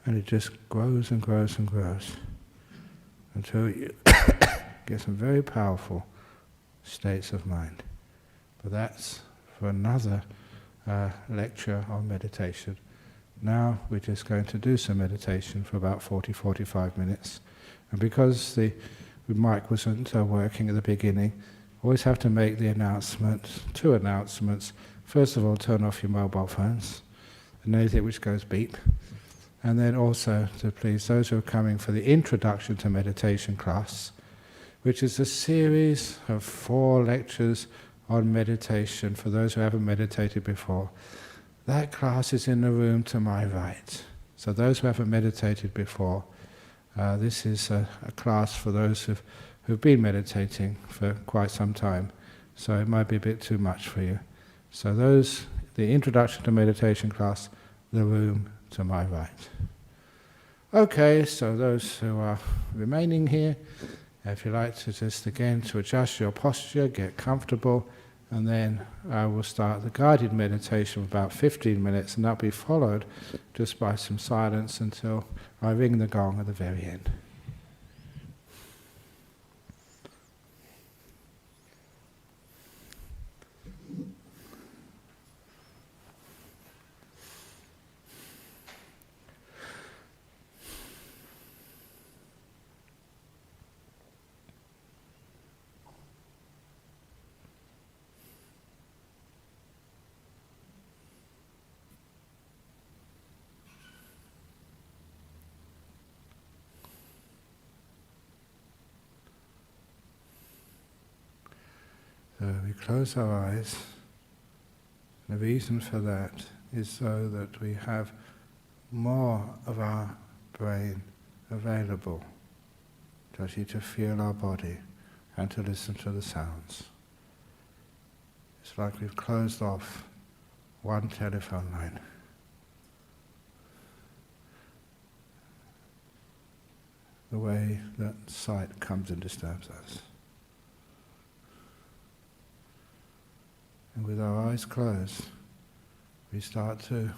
And it just grows and grows and grows until you get some very powerful states of mind. But that's for another lecture on meditation. Now we're just going to do some meditation for about 40-45 minutes. And because the mic wasn't working at the beginning, always have to make the announcement, 2 announcements. First of all, turn off your mobile phones and anything which goes beep. And then also to please those who are coming for the Introduction to Meditation class, which is a series of 4 lectures on meditation for those who haven't meditated before. That class is in the room to my right. So those who haven't meditated before, this is a class for those who've been meditating for quite some time. So it might be a bit too much for you. So the Introduction to Meditation class, the room to my right. Okay, so those who are remaining here, if you like to just again to adjust your posture, get comfortable, and then I will start the guided meditation for about 15 minutes, and that'll be followed just by some silence until I ring the gong at the very end. So we close our eyes. The reason for that is so that we have more of our brain available to actually to feel our body and to listen to the sounds. It's like we've closed off one telephone line. The way that sight comes and disturbs us. And with our eyes closed, we start to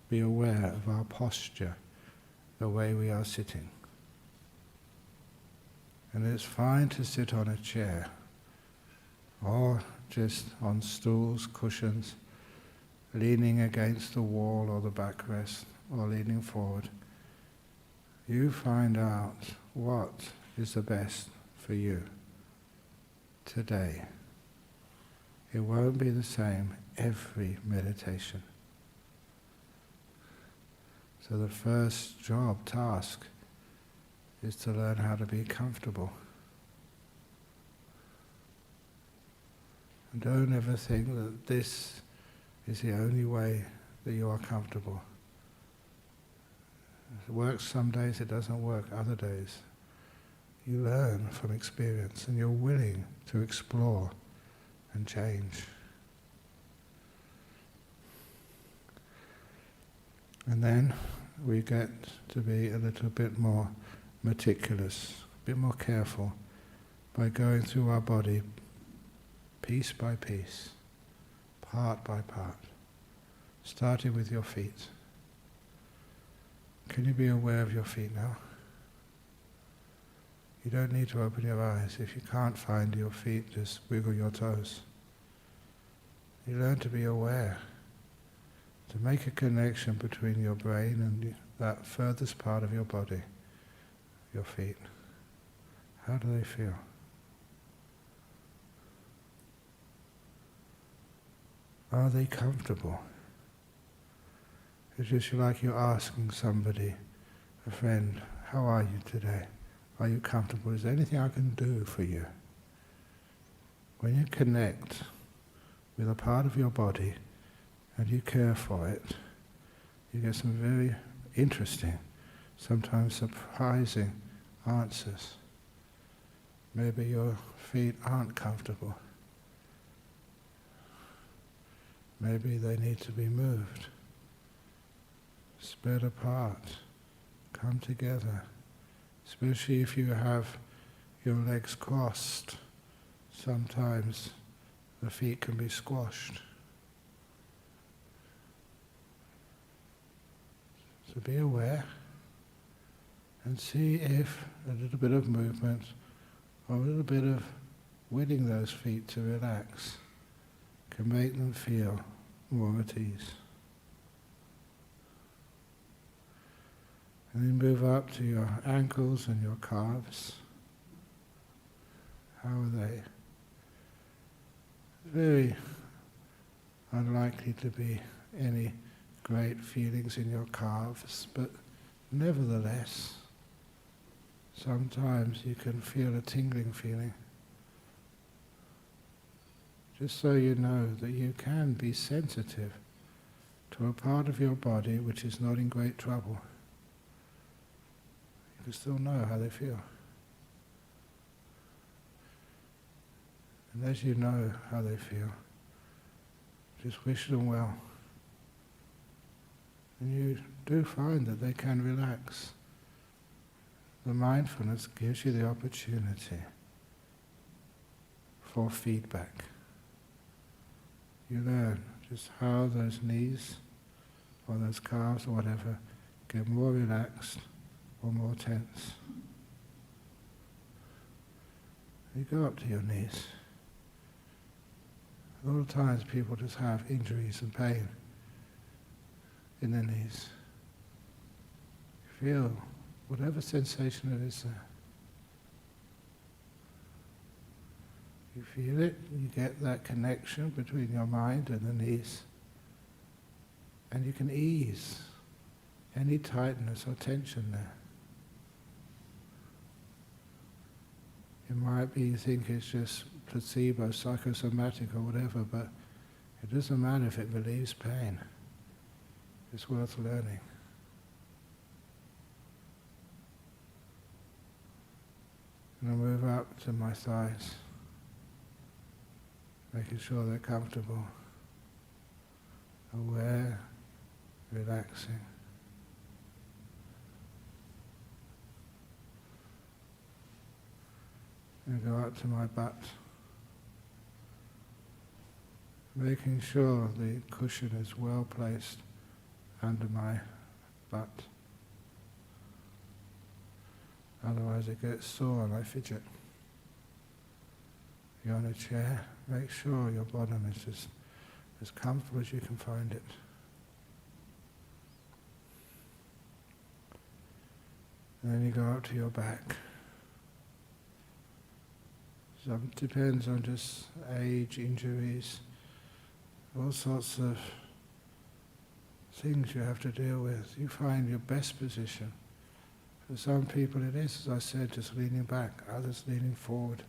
be aware of our posture, the way we are sitting. And it's fine to sit on a chair, or just on stools, cushions, leaning against the wall or the backrest, or leaning forward. You find out what is the best for you today. It won't be the same every meditation. So the first task, is to learn how to be comfortable. And don't ever think that this is the only way that you are comfortable. It works some days, it doesn't work other days. You learn from experience and you're willing to explore and change. And then we get to be a little bit more meticulous, a bit more careful by going through our body piece by piece, part by part, starting with your feet. Can you be aware of your feet now? You don't need to open your eyes. If you can't find your feet, just wiggle your toes. You learn to be aware, to make a connection between your brain and that furthest part of your body, your feet. How do they feel? Are they comfortable? It's just like you're asking somebody, a friend, how are you today? Are you comfortable? Is there anything I can do for you? When you connect with a part of your body and you care for it, you get some very interesting, sometimes surprising answers. Maybe your feet aren't comfortable. Maybe they need to be moved, spread apart, come together. Especially if you have your legs crossed, sometimes the feet can be squashed. So be aware. And see if a little bit of movement or a little bit of willing those feet to relax can make them feel more at ease. And then move up to your ankles and your calves. How are they? Very unlikely to be any great feelings in your calves, but nevertheless, sometimes you can feel a tingling feeling. Just so you know that you can be sensitive to a part of your body which is not in great trouble. You can still know how they feel. And as you know how they feel, just wish them well. And you do find that they can relax. The mindfulness gives you the opportunity for feedback. You learn just how those knees or those calves or whatever get more relaxed or more tense. You go up to your knees. A lot of times people just have injuries and pain in their knees. Feel whatever sensation it is there. You feel it, you get that connection between your mind and the knees, and you can ease any tightness or tension there. It might be you think it's just placebo, psychosomatic or whatever, but it doesn't matter if it relieves pain. It's worth learning. And I'll move up to my thighs, making sure they're comfortable, aware, relaxing. And go up to my butt, making sure the cushion is well placed under my butt. Otherwise it gets sore and I fidget. You're on a chair, make sure your bottom is just as comfortable as you can find it. And then you go up to your back. Some depends on just age, injuries, all sorts of things you have to deal with. You find your best position. For some people it is, as I said, just leaning back, others leaning forward,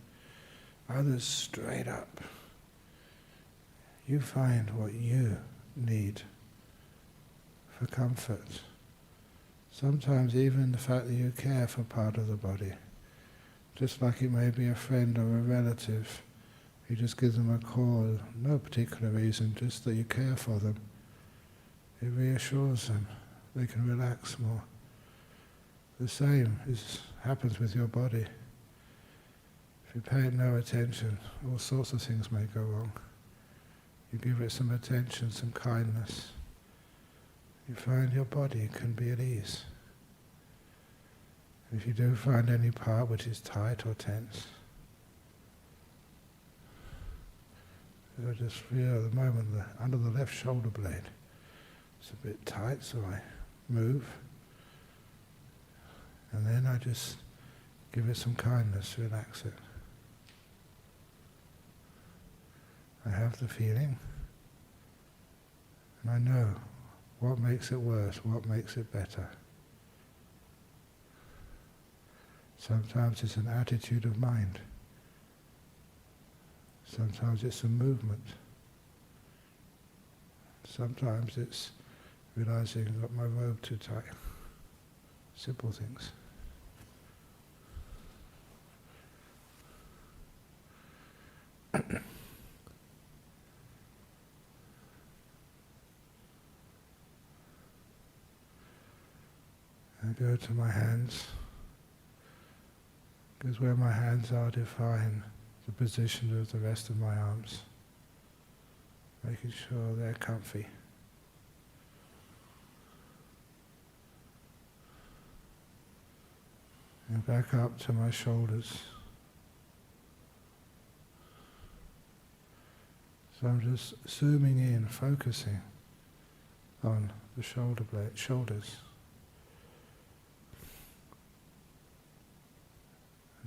others straight up. You find what you need for comfort. Sometimes even the fact that you care for part of the body. Just like it may be a friend or a relative, you just give them a call, no particular reason, just that you care for them. It reassures them, they can relax more. The same happens with your body. If you pay it no attention, all sorts of things may go wrong. You give it some attention, some kindness, you find your body can be at ease. If you do find any part which is tight or tense, you'll just feel at the moment under the left shoulder blade. It's a bit tight, so I move. And then I just give it some kindness, relax it. I have the feeling, and I know what makes it worse, what makes it better. Sometimes it's an attitude of mind. Sometimes it's a movement. Sometimes it's realizing I've got my robe too tight. Simple things. I go to my hands, because where my hands are define the position of the rest of my arms, making sure they're comfy. back up to my shoulders. So I'm just zooming in, focusing on the shoulders.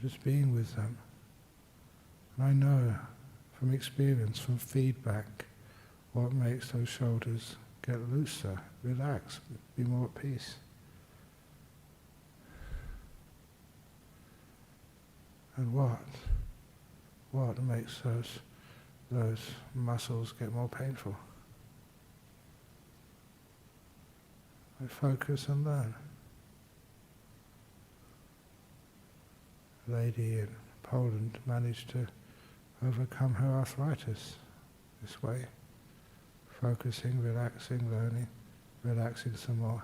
Just being with them. And I know from experience, from feedback, what makes those shoulders get looser, relax, be more at peace. And what makes those muscles get more painful? I focus and learn. A lady in Poland managed to overcome her arthritis this way. Focusing, relaxing, learning, relaxing some more.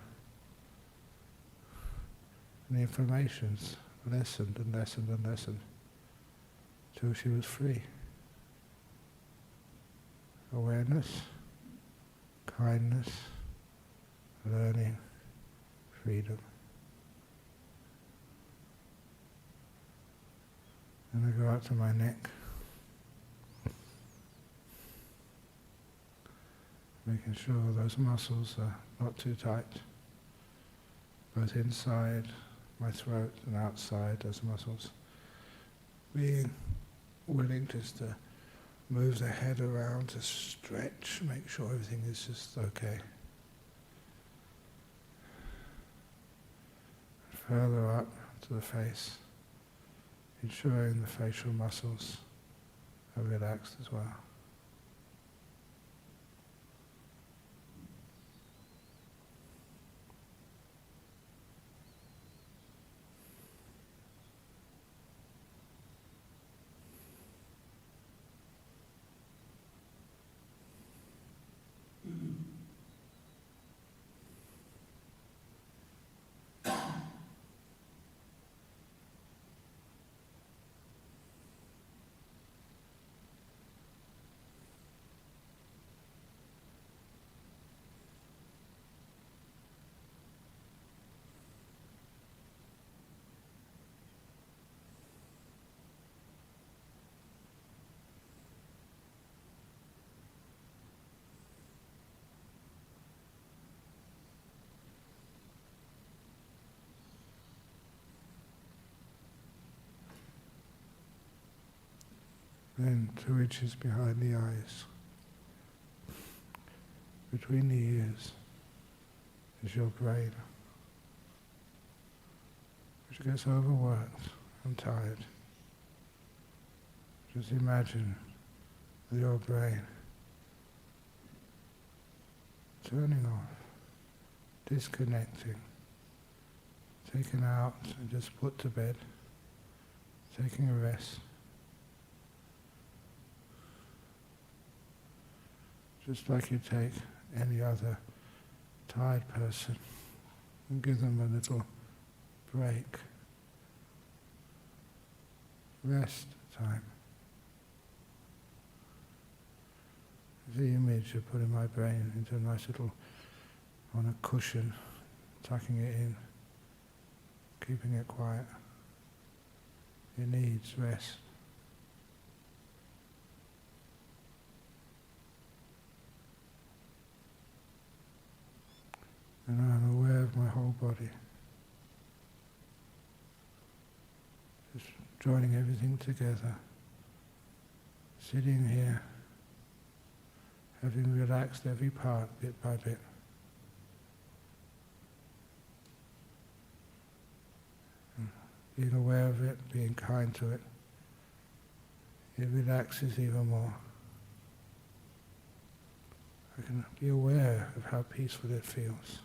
And the inflammations lessened and lessened and lessened till she was free. Awareness, kindness, learning, freedom. And I go out to my neck, making sure those muscles are not too tight, both inside my throat and outside those muscles. Being willing just to move the head around, to stretch, make sure everything is just okay. Further up to the face, ensuring the facial muscles are relaxed as well. Then 2 inches behind the eyes, between the ears, is your brain, which gets overworked and tired. Just imagine your brain turning off, disconnecting, taken out and just put to bed, taking a rest. Just like you take any other tired person and give them a little break, rest time. The image of putting my brain into a nice little, on a cushion, tucking it in, keeping it quiet. It needs rest. And I'm aware of my whole body. Just joining everything together. Sitting here, having relaxed every part bit by bit. Being aware of it, being kind to it. It relaxes even more. I can be aware of how peaceful it feels.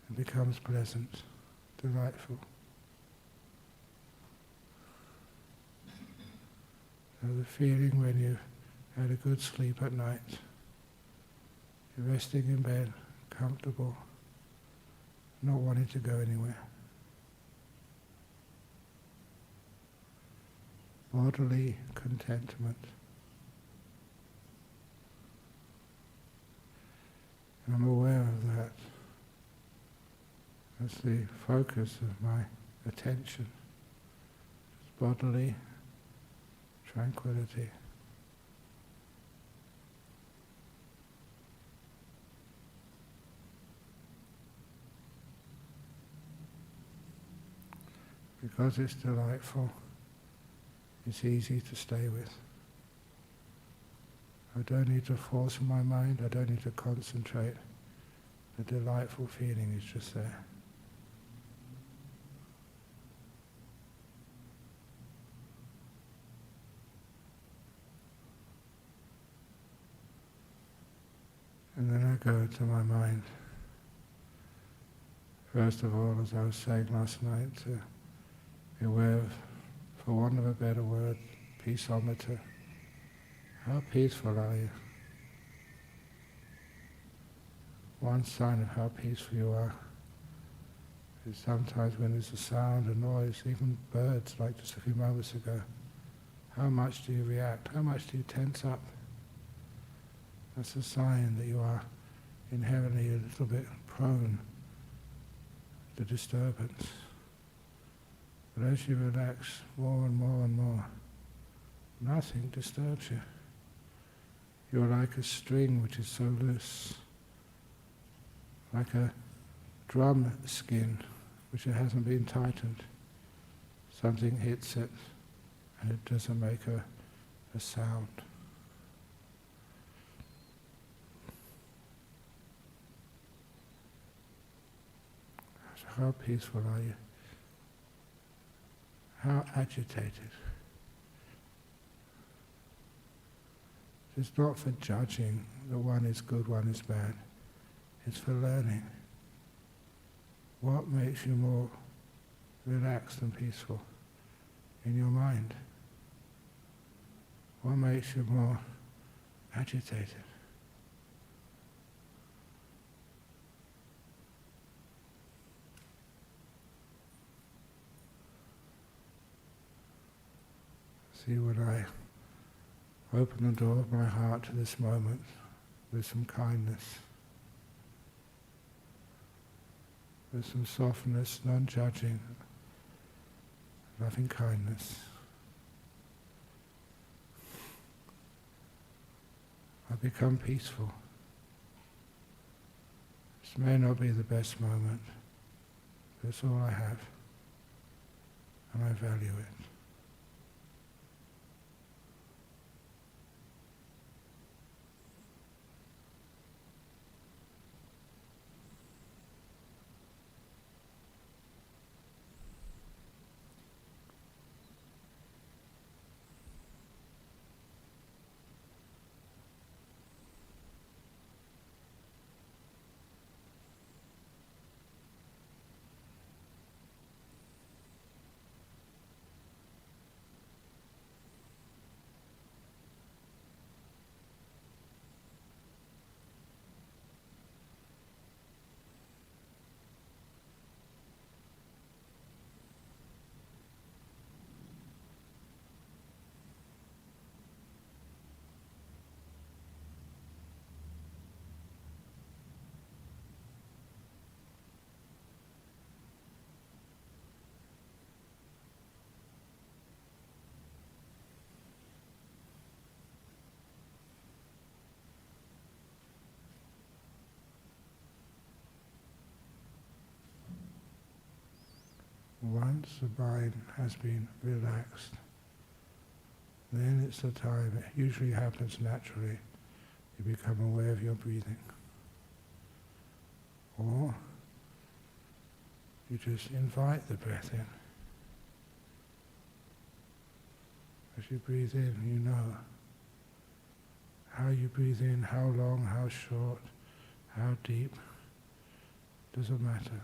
It becomes pleasant, delightful. So the feeling when you've had a good sleep at night, you're resting in bed, comfortable, not wanting to go anywhere. Bodily contentment. And I'm aware of that. as the focus of my attention, bodily tranquility. Because it's delightful, it's easy to stay with. I don't need to force my mind, I don't need to concentrate. The delightful feeling is just there. And then I go to my mind. First of all, as I was saying last night, to be aware of, for want of a better word, peaceometer. How peaceful are you? One sign of how peaceful you are is sometimes when there's a sound, a noise, even birds, like just a few moments ago. How much do you react? How much do you tense up? That's a sign that you are inherently a little bit prone to disturbance. But as you relax more and more and more, nothing disturbs you. You're like a string which is so loose, like a drum skin which it hasn't been tightened. Something hits it and it doesn't make a sound. So how peaceful are you? How agitated? It's not for judging that one is good, one is bad. It's for learning. What makes you more relaxed and peaceful in your mind? What makes you more agitated? See, when I open the door of my heart to this moment with some kindness, with some softness, non-judging, loving kindness, I become peaceful. This may not be the best moment, but it's all I have, and I value it. Once the mind has been relaxed, then it's the time, it usually happens naturally, you become aware of your breathing. Or you just invite the breath in. As you breathe in, you know how you breathe in, how long, how short, how deep, doesn't matter.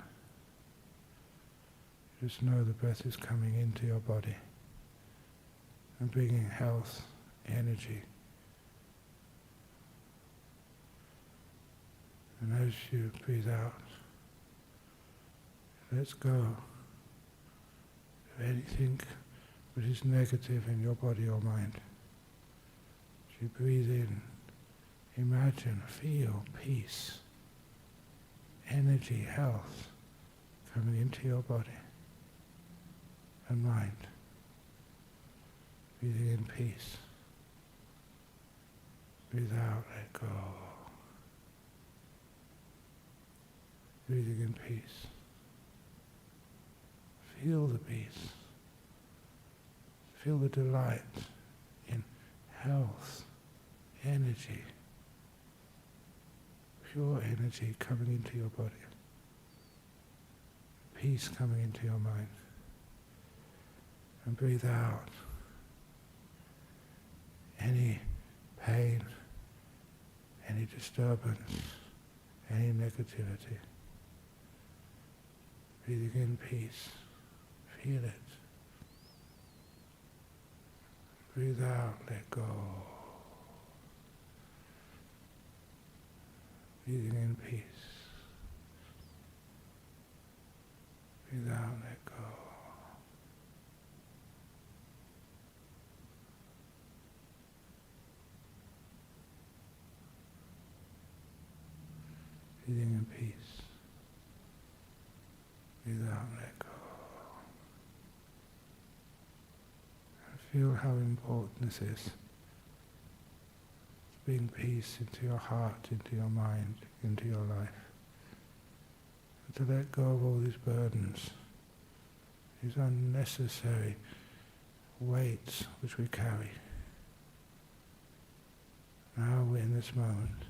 Just know the breath is coming into your body and bringing health, energy. And as you breathe out, let's go of anything which is negative in your body or mind. As you breathe in, imagine, feel peace, energy, health coming into your body and mind. Breathing in peace. Breathe out, let go. Breathing in peace. Feel the peace. Feel the delight in health, energy, pure energy coming into your body. Peace coming into your mind. And breathe out any pain, any disturbance, any negativity. Breathing in peace. Feel it. Breathe out, let go. Breathing in peace. Breathe out, let go. Breathing in peace. Breathe out, let go. And feel how important this is. To bring peace into your heart, into your mind, into your life. And to let go of all these burdens, these unnecessary weights which we carry. Now we're in this moment.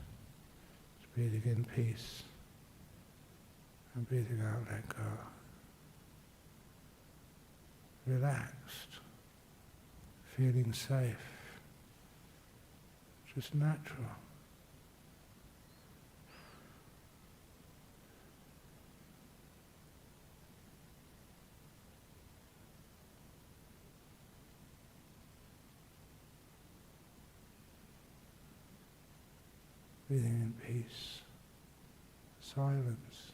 Breathing in peace and breathing out, let go. Relaxed, feeling safe, just natural. Breathing in peace, silence,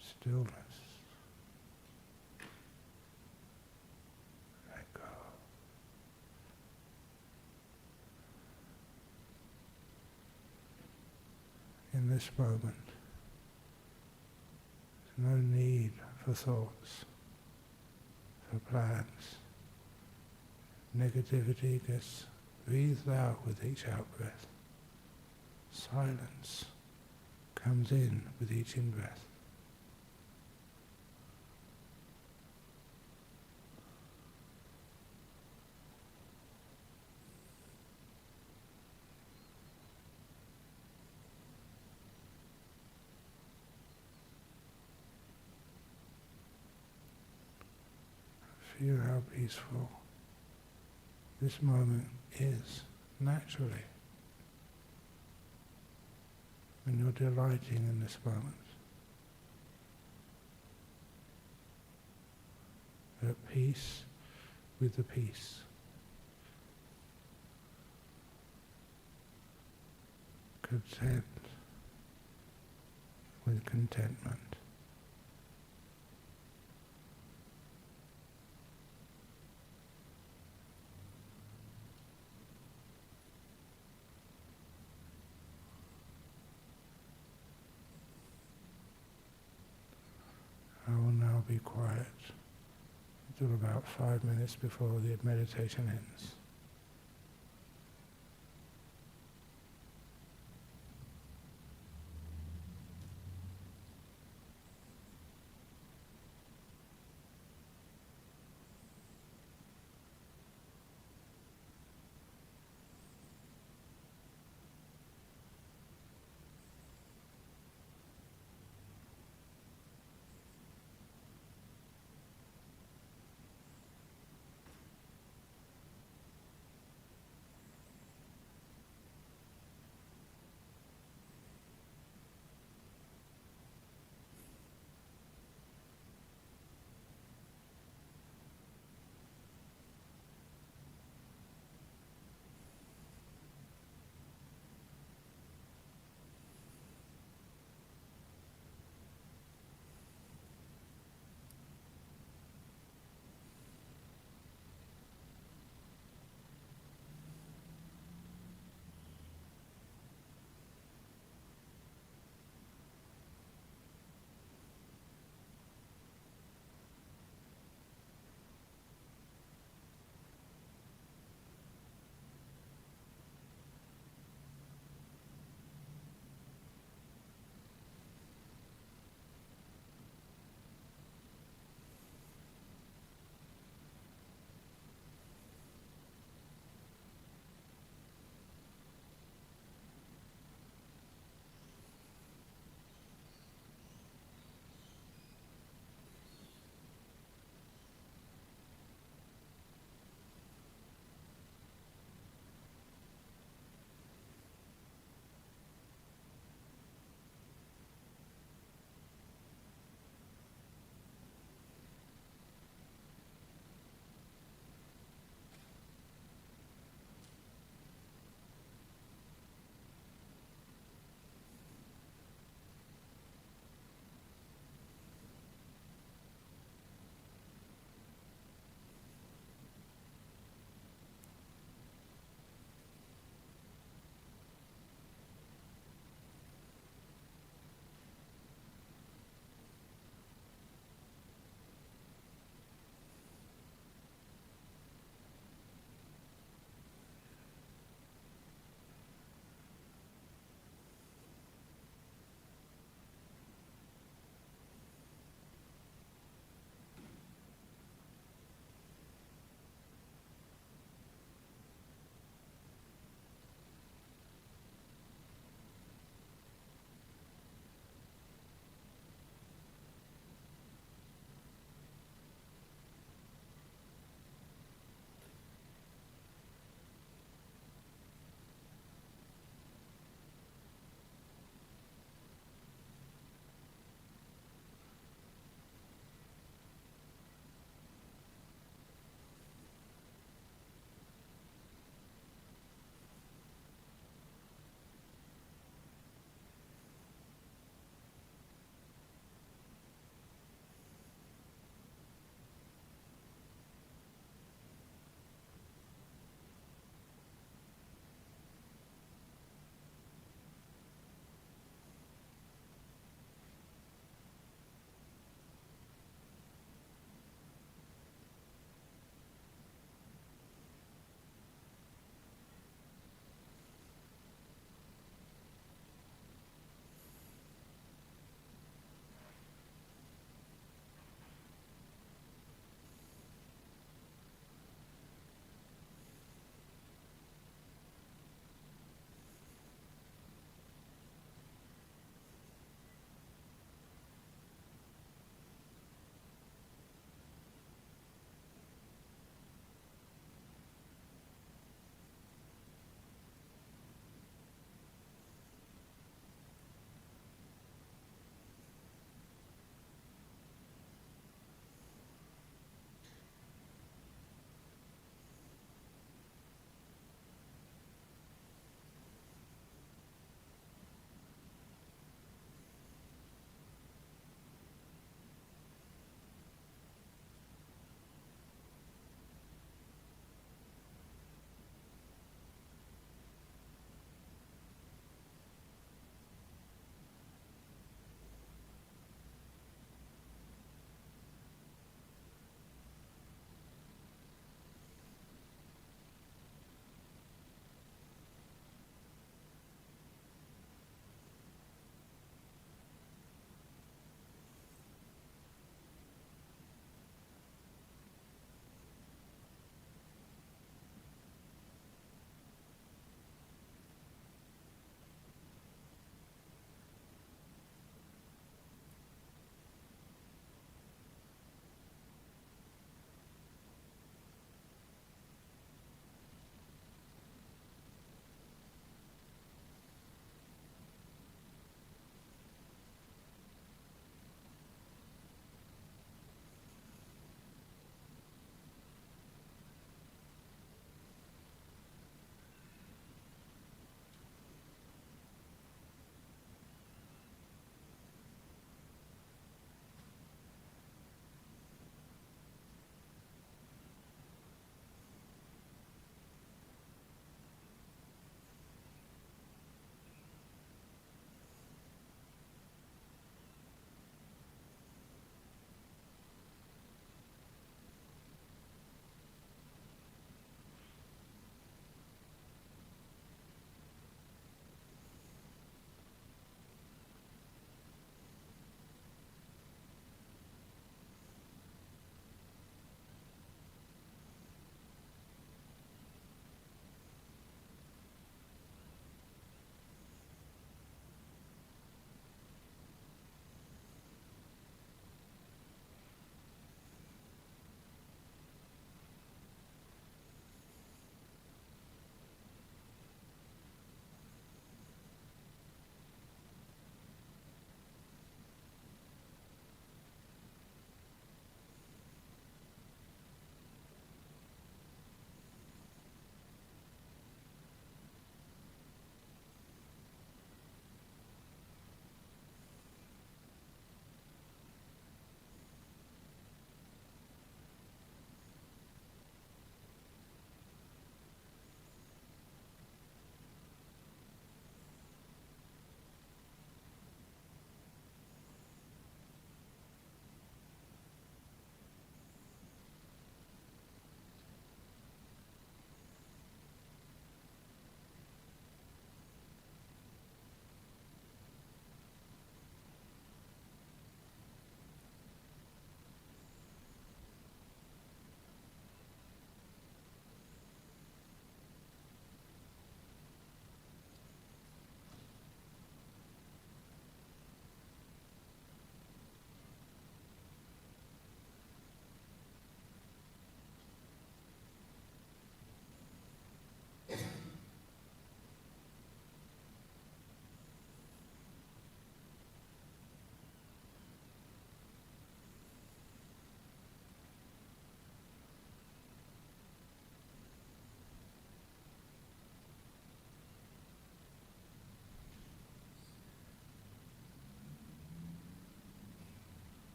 stillness. Let go. In this moment, there's no need for thoughts, for plans. Negativity gets breathed out with each out-breath. Silence comes in with each in-breath. Feel how peaceful this moment is naturally. And you're delighting in this moment. At peace with the peace. Content with contentment. I will now be quiet until about 5 minutes before the meditation ends.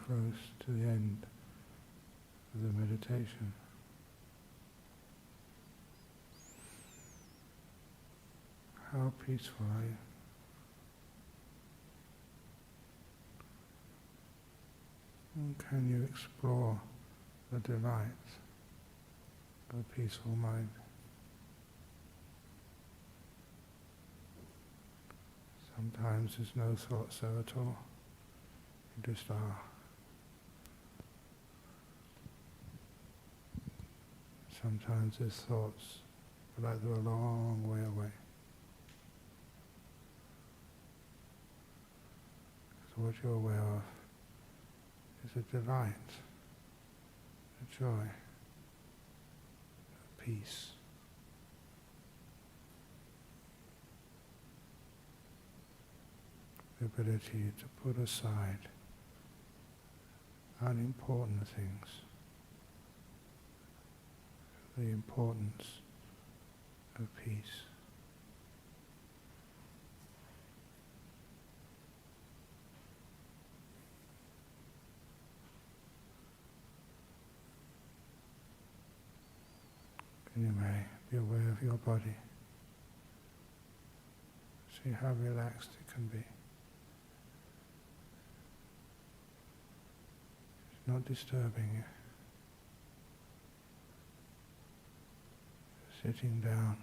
close to the end of the meditation. How peaceful are you? And can you explore the delights of a peaceful mind? Sometimes there's no thoughts there at all. You just are. Sometimes there's thoughts, but like they're a long way away. So what you're aware of is a delight, a joy, a peace. The ability to put aside unimportant things, the importance of peace. And you may be aware of your body. See how relaxed it can be. It's not disturbing you. Sitting down,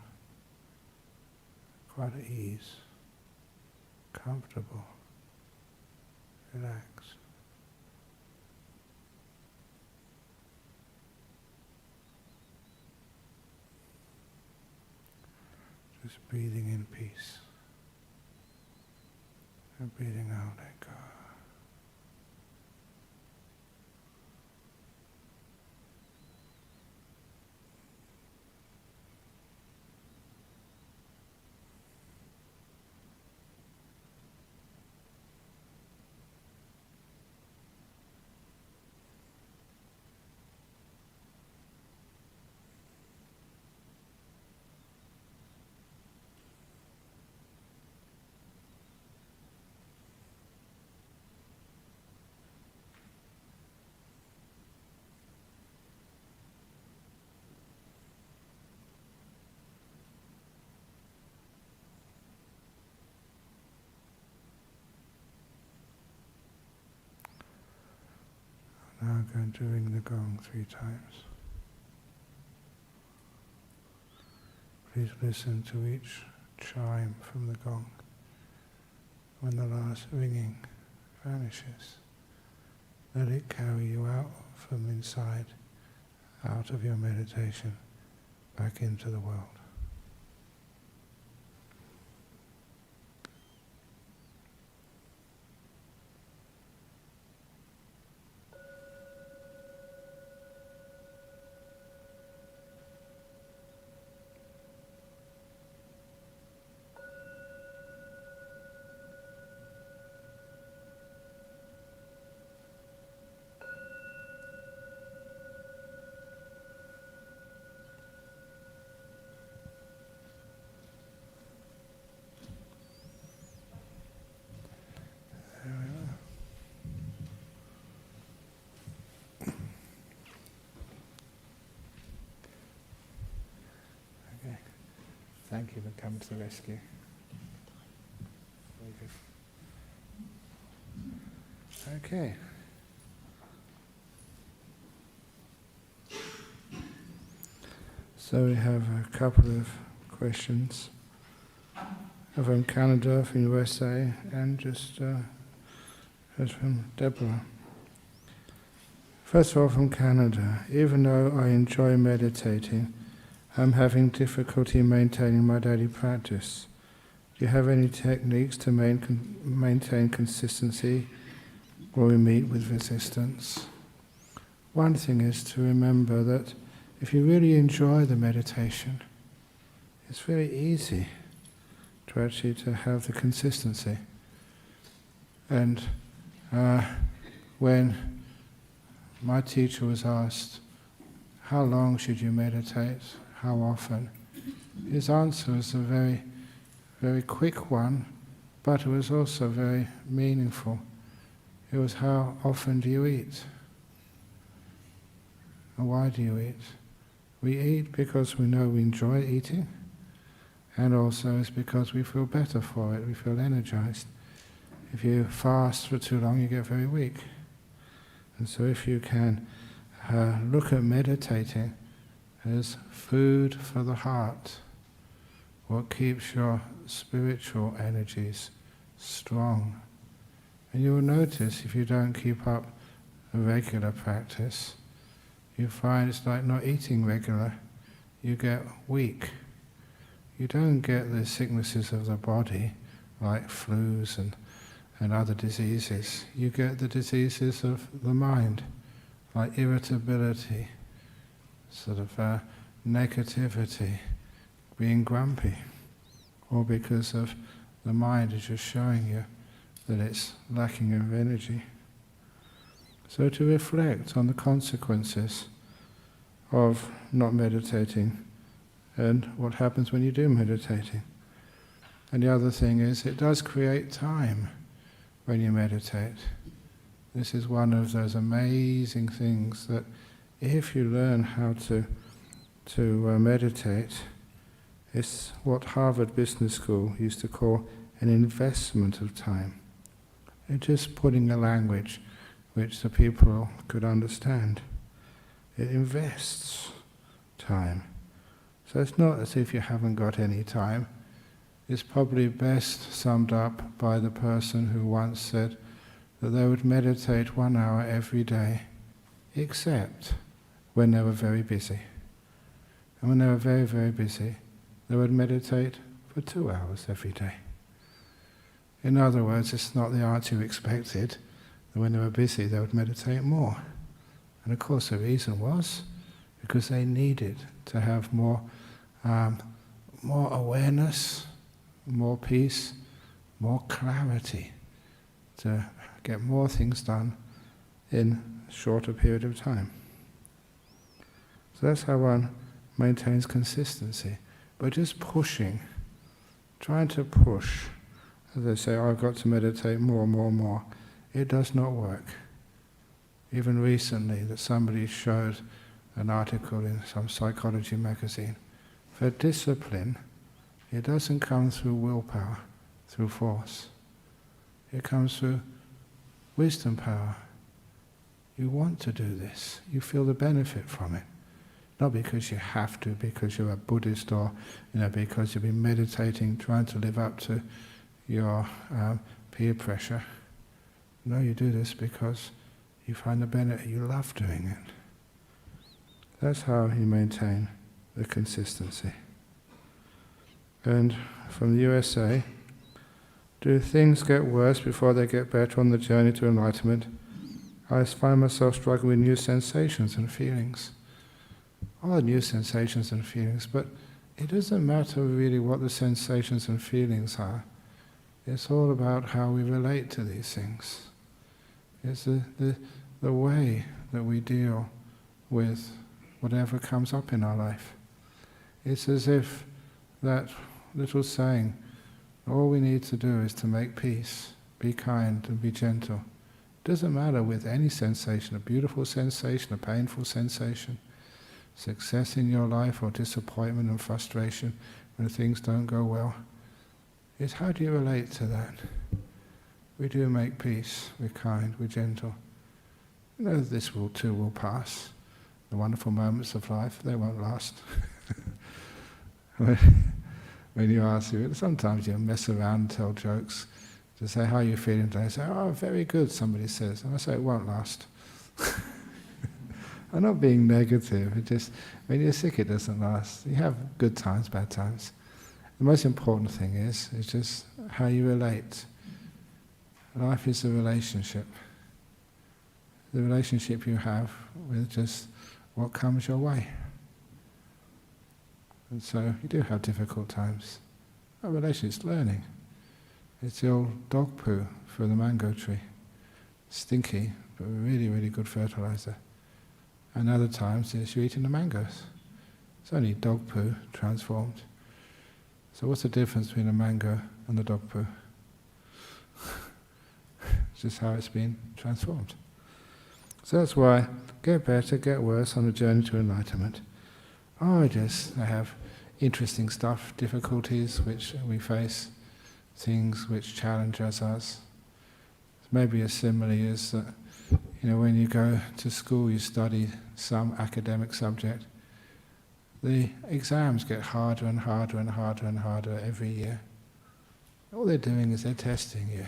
quite at ease, comfortable, relaxed. Just breathing in peace and breathing out echo. Now go and ring the gong 3 times. Please listen to each chime from the gong. When the last ringing vanishes, let it carry you out from inside, out of your meditation, back into the world. Thank you for coming to the rescue. Very good. Okay. So we have a couple of questions from Canada, from USA, and just from Deborah. First of all, from Canada, even though I enjoy meditating, I'm having difficulty maintaining my daily practice. Do you have any techniques to maintain consistency when we meet with resistance? One thing is to remember that if you really enjoy the meditation, it's very easy to actually to have the consistency. And when my teacher was asked, how long should you meditate? How often? His answer was a very, very quick one, but it was also very meaningful. It was how often do you eat? And why do you eat? We eat because we know we enjoy eating, and also it's because we feel better for it, we feel energized. If you fast for too long, you get very weak. And so if you can look at meditating as food for the heart, what keeps your spiritual energies strong. And you will notice if you don't keep up a regular practice, you find it's like not eating regular, you get weak. You don't get the sicknesses of the body, like flus and other diseases. You get the diseases of the mind, like irritability, sort of negativity, being grumpy, or because of the mind is just showing you that it's lacking of energy. So to reflect on the consequences of not meditating and what happens when you do meditating. And the other thing is, it does create time when you meditate. This is one of those amazing things that if you learn how to meditate, it's what Harvard Business School used to call an investment of time. It's just putting a language which the people could understand. It invests time. So it's not as if you haven't got any time. It's probably best summed up by the person who once said that they would meditate 1 hour every day, except when they were very busy. And when they were very, very busy, they would meditate for 2 hours every day. In other words, it's not the answer you expected, that when they were busy they would meditate more. And of course the reason was because they needed to have more awareness, more peace, more clarity, to get more things done in a shorter period of time. So that's how one maintains consistency. But just pushing, trying to push, as they say, I've got to meditate more, it does not work. Even recently that somebody showed an article in some psychology magazine. For discipline, it doesn't come through willpower, through force. It comes through wisdom power. You want to do this. You feel the benefit from it. Not because you have to, because you're a Buddhist or because you've been meditating, trying to live up to your peer pressure. No, you do this because you find the benefit, you love doing it. That's how you maintain the consistency. And from the USA, do things get worse before they get better on the journey to enlightenment? I find myself struggling with new sensations and feelings. All the new sensations and feelings, but it doesn't matter really what the sensations and feelings are. It's all about how we relate to these things. It's the way that we deal with whatever comes up in our life. It's as if that little saying, all we need to do is to make peace, be kind and be gentle. It doesn't matter with any sensation, a beautiful sensation, a painful sensation, success in your life or disappointment and frustration when things don't go well. It's how do you relate to that? We do make peace, we're kind, we're gentle. This too will pass. The wonderful moments of life, they won't last. When you ask you, sometimes you mess around and tell jokes to say, how are you feeling today? I say, oh, very good, somebody says. And I say, it won't last. I'm not being negative, it just, when you're sick it doesn't last. You have good times, bad times. The most important thing is just how you relate. Life is a relationship. The relationship you have with just what comes your way. And so you do have difficult times. Our relationship is learning. It's the old dog poo for the mango tree. Stinky, but really, really good fertilizer. And other times it's you eating the mangoes. It's only dog poo transformed. So what's the difference between a mango and the dog poo? It's just how it's been transformed. So that's why get better, get worse on the journey to enlightenment. I have interesting stuff, difficulties which we face, things which challenge us. Maybe a simile is that, when you go to school, you study some academic subject, the exams get harder and harder and harder and harder every year. All they're doing is they're testing you.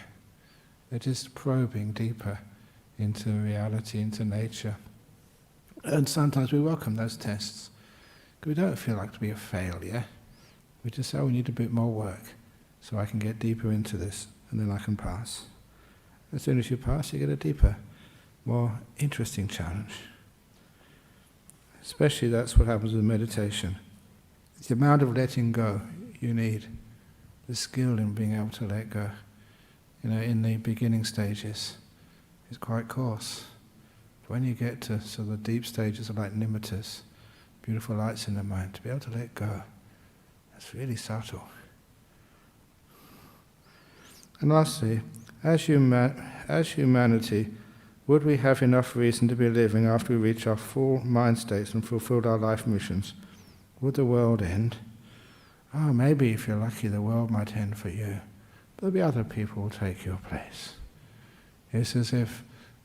They're just probing deeper into reality, into nature. And sometimes we welcome those tests. We don't feel like to be a failure. We just say, we need a bit more work so I can get deeper into this and then I can pass. As soon as you pass, you get a deeper, more interesting challenge. Especially that's what happens with meditation. It's the amount of letting go you need, the skill in being able to let go. In the beginning stages, is quite coarse. When you get to sort of deep stages of like nimittas, beautiful lights in the mind, to be able to let go, that's really subtle. And lastly, as humanity, would we have enough reason to be living after we reach our full mind states and fulfilled our life missions? Would the world end? Maybe if you're lucky the world might end for you, but there'll be other people who will take your place. It's as if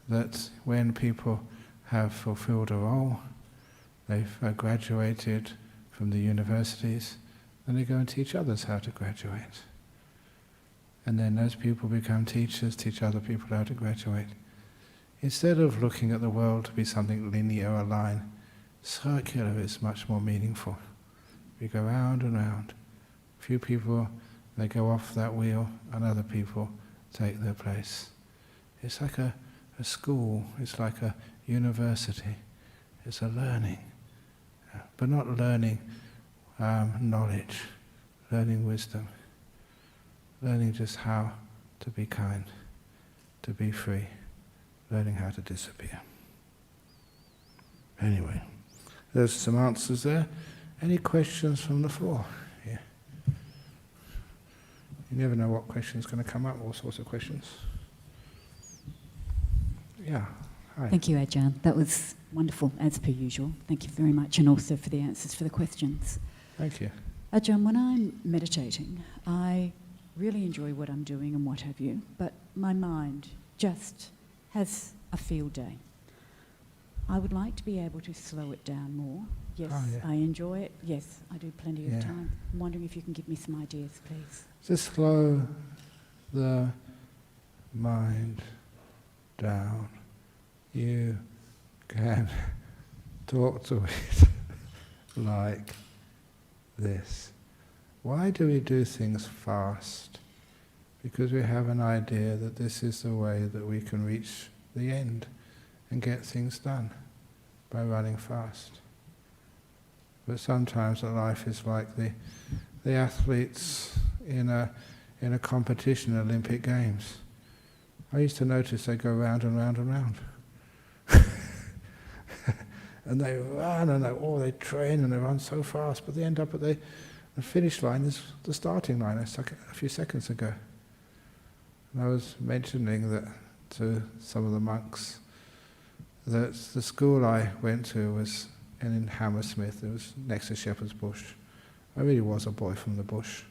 that when people have fulfilled a role, they've graduated from the universities, then they go and teach others how to graduate. And then those people become teachers, teach other people how to graduate. Instead of looking at the world to be something linear or line, circular is much more meaningful. We go round and round. A few people, they go off that wheel, and other people take their place. It's like a school, it's like a university. It's a learning, but not learning knowledge, learning wisdom, learning just how to be kind, to be free, learning how to disappear. Anyway, there's some answers there. Any questions from the floor? Yeah. You never know what question's going to come up, all sorts of questions. Yeah. Hi. Thank you, Ajahn. That was wonderful, as per usual. Thank you very much, and also for the answers for the questions. Thank you. Ajahn, when I'm meditating, I really enjoy what I'm doing and what have you, but my mind just has a field day. I would like to be able to slow it down more. Yes, I enjoy it. Yes, I do plenty of time. I'm wondering if you can give me some ideas, please. Just slow the mind down. You can talk to it like this. Why do we do things fast? Because we have an idea that this is the way that we can reach the end and get things done, by running fast. But sometimes life is like the athletes in a competition, Olympic Games. I used to notice they go round and round and round. And they run and they train and they run so fast, but they end up at the finish line is the starting line. It's like a few seconds ago. And I was mentioning that to some of the monks, that the school I went to was in Hammersmith. It was next to Shepherd's Bush. I really was a boy from the bush.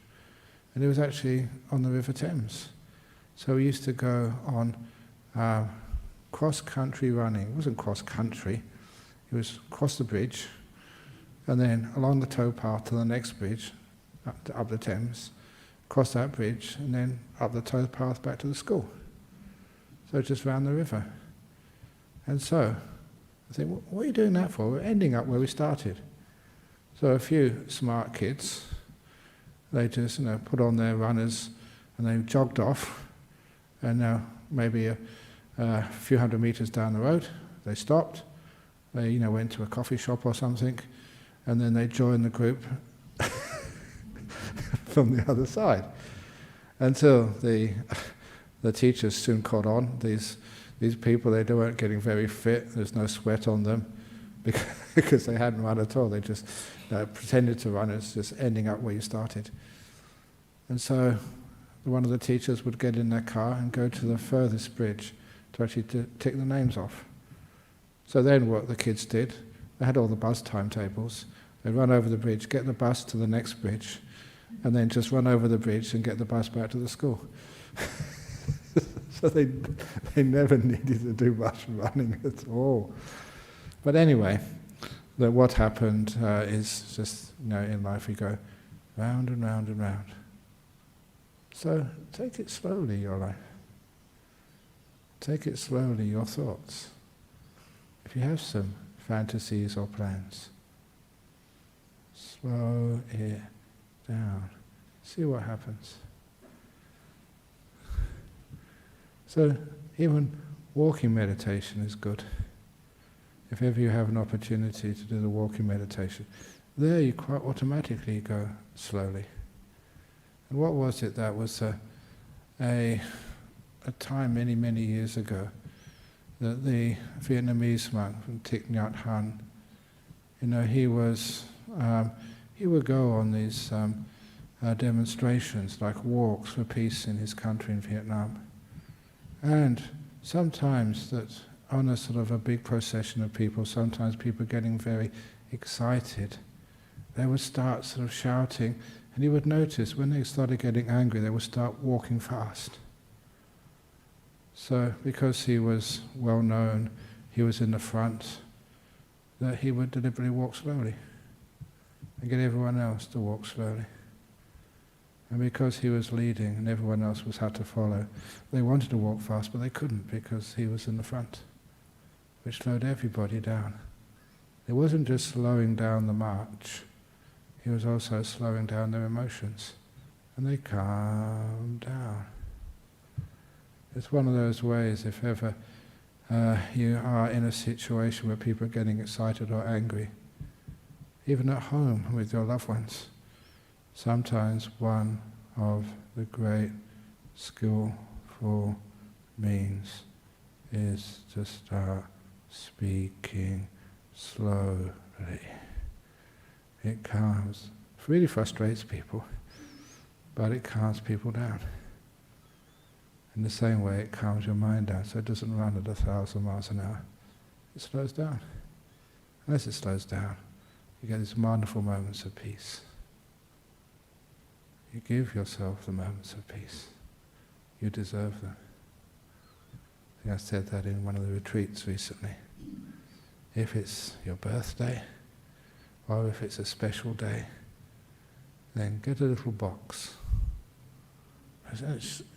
And it was actually on the River Thames. So we used to go on cross-country running. It wasn't cross-country. It was across the bridge, and then along the towpath to the next bridge, up the Thames, across that bridge, and then up the towpath back to the school. So just round the river. And so, I think, what are you doing that for? We're ending up where we started. So a few smart kids, they just put on their runners and they jogged off, and now maybe a few hundred meters down the road, they stopped. They went to a coffee shop or something, and then they joined the group from the other side. Until the teachers soon caught on. These people, they weren't getting very fit. There's no sweat on them because they hadn't run at all. They just pretended to run. It's just ending up where you started. And so, one of the teachers would get in their car and go to the furthest bridge to actually tick the names off. So then what the kids did, they had all the bus timetables. They'd run over the bridge, get the bus to the next bridge, and then just run over the bridge and get the bus back to the school. So they never needed to do much running at all. But anyway, what happened is just, in life we go round and round and round. So take it slowly, your life. Take it slowly, your thoughts. If you have some fantasies or plans, slow it down. See what happens. So even walking meditation is good. If ever you have an opportunity to do the walking meditation, there you quite automatically go slowly. And what was it? That was a time many, many years ago that the Vietnamese monk from Thich Nhat Hanh, he would go on these demonstrations, like walks for peace in his country in Vietnam. And sometimes that on a sort of a big procession of people, sometimes people getting very excited, they would start sort of shouting, and he would notice when they started getting angry, they would start walking fast. So because he was well known, he was in the front, that he would deliberately walk slowly and get everyone else to walk slowly. And because he was leading and everyone else had to follow, they wanted to walk fast, but they couldn't because he was in the front, which slowed everybody down. It wasn't just slowing down the march, he was also slowing down their emotions, and they calmed down. It's one of those ways, if ever you are in a situation where people are getting excited or angry, even at home with your loved ones, sometimes one of the great skillful means is to start speaking slowly. It calms, it really frustrates people, but it calms people down. In the same way it calms your mind down, so it doesn't run at 1,000 miles an hour. It slows down. And as it slows down, you get these wonderful moments of peace. You give yourself the moments of peace. You deserve them. I think I said that in one of the retreats recently. If it's your birthday, or if it's a special day, then get a little box.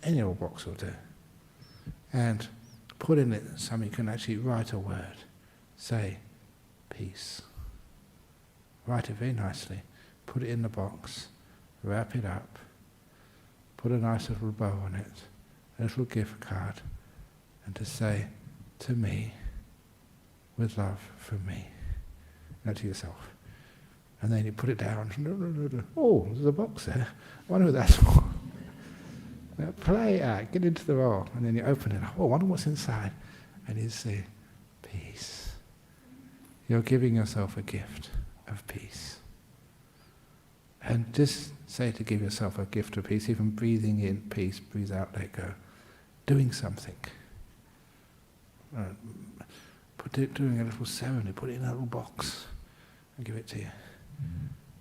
Any old box will do. And put in it something you can actually write a word. Say, peace. Write it very nicely. Put it in the box. Wrap it up. Put a nice little bow on it. A little gift card. And to say, to me, with love from me. Not to yourself. And then you put it down. Oh, there's a box there. I wonder what that's for. Now play it out, get into the role, and then you open it. Oh, I wonder what's inside. And you say, peace. You're giving yourself a gift of peace. And just say to give yourself a gift of peace, even breathing in peace, breathe out, let go. Doing something. Doing a little ceremony, put it in a little box and give it to you.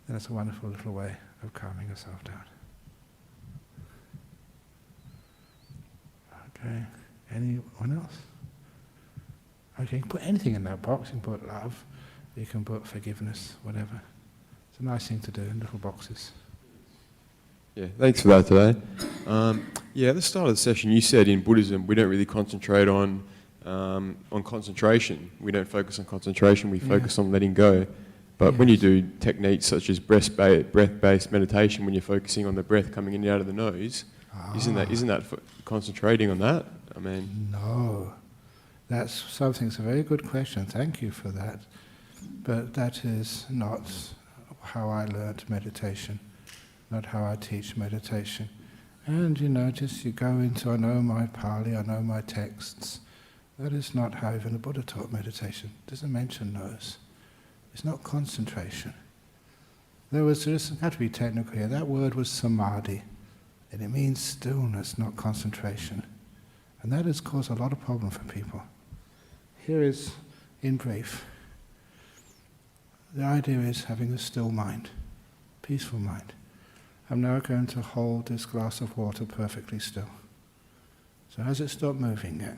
Then it's a wonderful little way of calming yourself down. Okay, anyone else? Okay, you can put anything in that box. You can put love, you can put forgiveness, whatever. It's a nice thing to do in little boxes. Yeah, thanks for that today. At the start of the session you said in Buddhism we don't really concentrate on concentration. We don't focus on concentration, we focus on letting go. But when you do techniques such as breath-based meditation, when you're focusing on the breath coming in and out of the nose, isn't that concentrating on that? I mean, no, that's something. It's a very good question. Thank you for that. But that is not how I learnt meditation, not how I teach meditation. And just you go into, I know my Pali, I know my texts. That is not how even the Buddha taught meditation. It doesn't mention those. It's not concentration. There was, just have to be technical here, that word was samadhi. And it means stillness, not concentration. And that has caused a lot of problem for people. Here is, in brief, the idea is having a still mind, peaceful mind. I'm now going to hold this glass of water perfectly still. So has it stopped moving yet?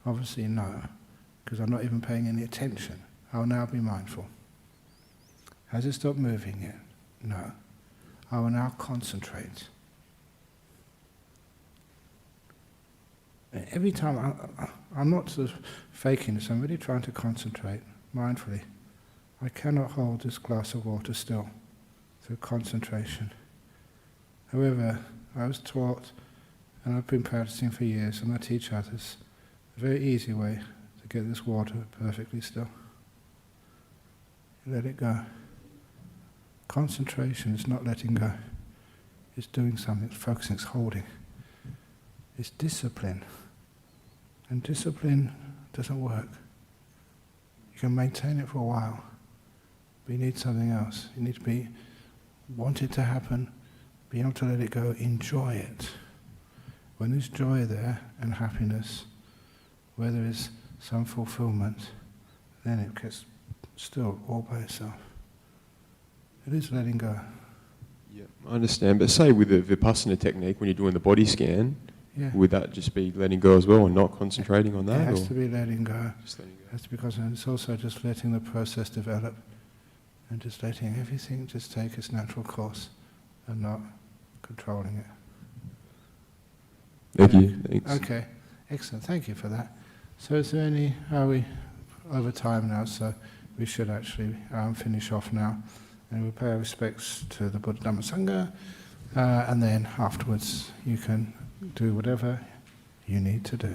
Obviously no, because I'm not even paying any attention. I'll now be mindful. Has it stopped moving yet? No. I will now concentrate. Every time, I'm not sort of faking this, I'm really trying to concentrate mindfully. I cannot hold this glass of water still through concentration. However, I was taught, and I've been practicing for years, and I teach others, a very easy way to get this water perfectly still. Let it go. Concentration is not letting go. It's doing something, it's focusing, it's holding. It's discipline. And discipline doesn't work. You can maintain it for a while, but you need something else. You need to want it to happen, be able to let it go, enjoy it. When there's joy there and happiness, where there is some fulfillment, then it gets still all by itself. It is letting go. Yeah, I understand. But say with the Vipassana technique, when you're doing the body scan, would that just be letting go as well and not concentrating on that? It has to be letting go. Just letting go. It has to be concentrating. It's also just letting the process develop and just letting everything just take its natural course and not controlling it. Thank you. Thanks. Okay, excellent. Thank you for that. So is there any, are we over time now, so we should actually finish off now. And we'll pay our respects to the Buddha Dhamma Sangha, and then afterwards you can do whatever you need to do.